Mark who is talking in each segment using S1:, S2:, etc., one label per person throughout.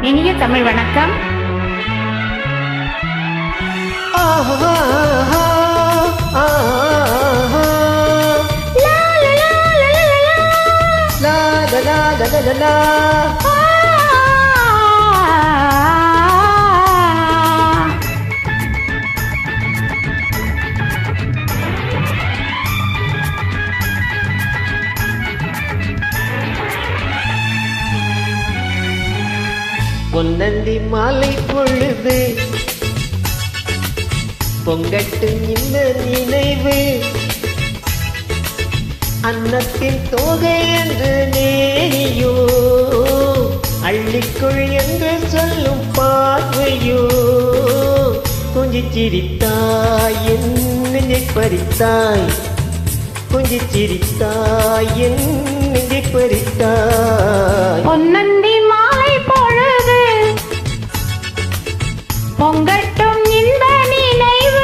S1: இனிய தமிழ் வணக்கம்.
S2: பொன்னந்தி மாலை பொழுது பொங்கட்டும் இந்த நினைவு, அன்னத்தின் தோகை என்று நேரியோ அள்ளிக்குள் என்று சொல்லும் பார்வையோ, கொஞ்சி சிரித்தாய் என் நெஞ்சை பறித்தாய், கொஞ்சி சிரித்தாய் என் நெஞ்சை பறித்தாய்.
S1: பொன்னந்தி மாலை பொழுது பொங்கட்டும் இந்த நினைவு,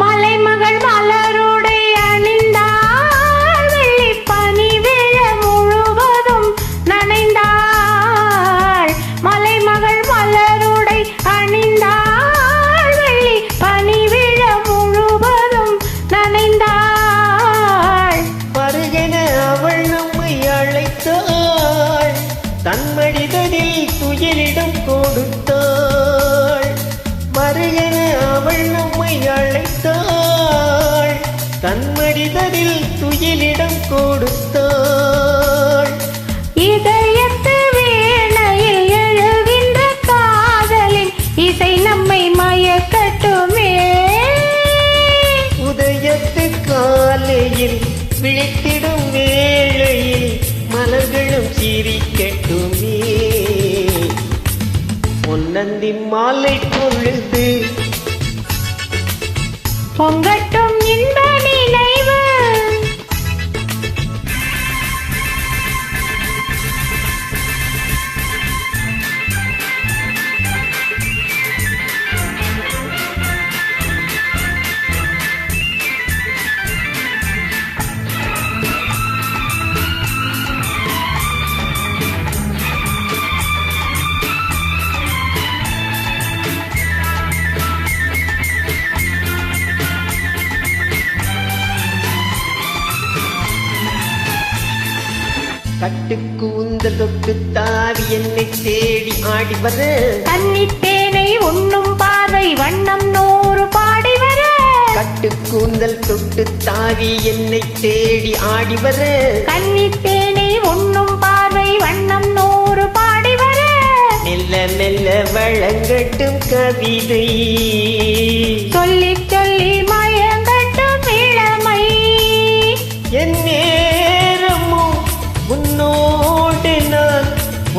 S1: மலைமகள் மலருடை அணிந்தாள், வெள்ளி பனி விழ முழுவதும் நனைந்தாள். மலைமகள் மலருடை அணிந்தாள், வெள்ளி பனி விழ முழுவதும் நனைந்தாள்.
S2: பருகென அவள் நம்மை அழைத்தாள், தன் மனிதனில் துயிலிடம் கொடுத்தாள். மருகென அவள் நம்மை அழைத்தாள், தன் மனிதனில் துயிலிடம் கொடுத்தாள்.
S1: இதயத்து வீணையில் எழுகின்ற காதலின் இசை நம்மை மயக்கட்டுமே,
S2: உதயத்து காலையில் விழித்திடும் வேளையில் மலர்களும் சிரிக்கட்டுமே. பொன்னந்தி மாலை பொழுது
S1: பொங்கட்டும் இன்ப நினைவு,
S2: கட்டுக்கு உந்தல் தொட்டு தாவி என்னை தேடி ஆடி வர,
S1: கன்னித்தேனை உண்ணும் பார்வை வண்ணம் 100 பாடி வர.
S2: கட்டுக்கூந்தல் தொட்டு தாவி என்னை தேடி ஆடி வர,
S1: கன்னித்தேனை உண்ணும் பார்வை வண்ணம் 100 பாடி வர.
S2: மெல்ல மெல்ல வழங்கட்டும் கவிதை,
S1: சொல்லி சொல்லி மயங்கட்டும் இளமை.
S2: என் நேரமும் உன்னோடு நான்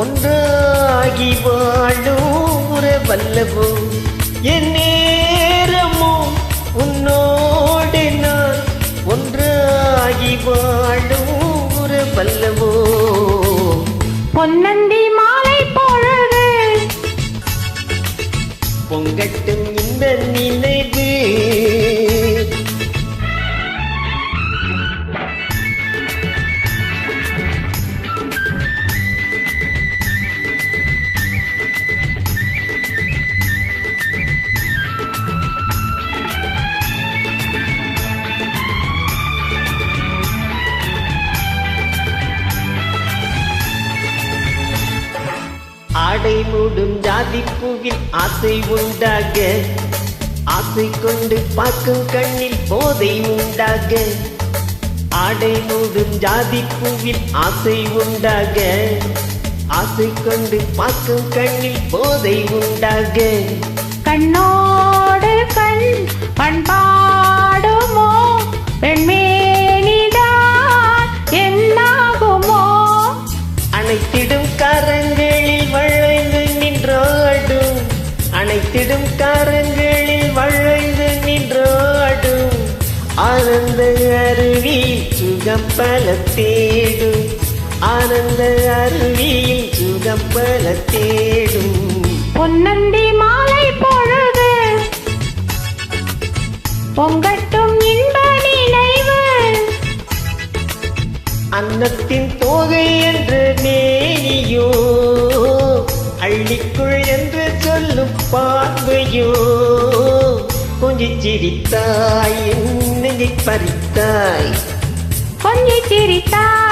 S2: ஒன்றாகி வாழும் உறவல்லவோ. என் நேரமும் உன்னோடு நான் ஒன்றாகி வாழும் உறவல்லவோ.
S1: பொன்னந்தி மாலை பொழுது
S2: பொங்கட்டும் இந்த நினைவு, ஆடை மூடும் ஜாதி பூவில் ஆசை உண்டாக, ஆசை கொண்டு பார்க்கும் கண்ணில் போதை உண்டாக. ஆடை மூடும் ஜாதி பூவில் ஆசை உண்டாக, ஆசை கொண்டு பார்க்கும் கண்ணில் போதை உண்டாக.
S1: கண்ணோடு கண் பண்பாடுமோ, பெண்மேனிதான் என்னாகுமோ.
S2: ஆனந்த அருவியில் சுகம் பல தேடும் ஆனந்த அருவியில் சுகம் பல தேடும்
S1: பொன்னந்தி மாலை பொழுது பொங்கட்டும் இன்ப நினைவு
S2: அன்னத்தின் தோகை என்று மேனியோ அள்ளிக்குள் என்று சொல்லும் பார்வையோ கொஞ்சிச் சிரித்தாய் என்னை பறித்தாய்
S1: கொஞ்சி சிரித்தாய்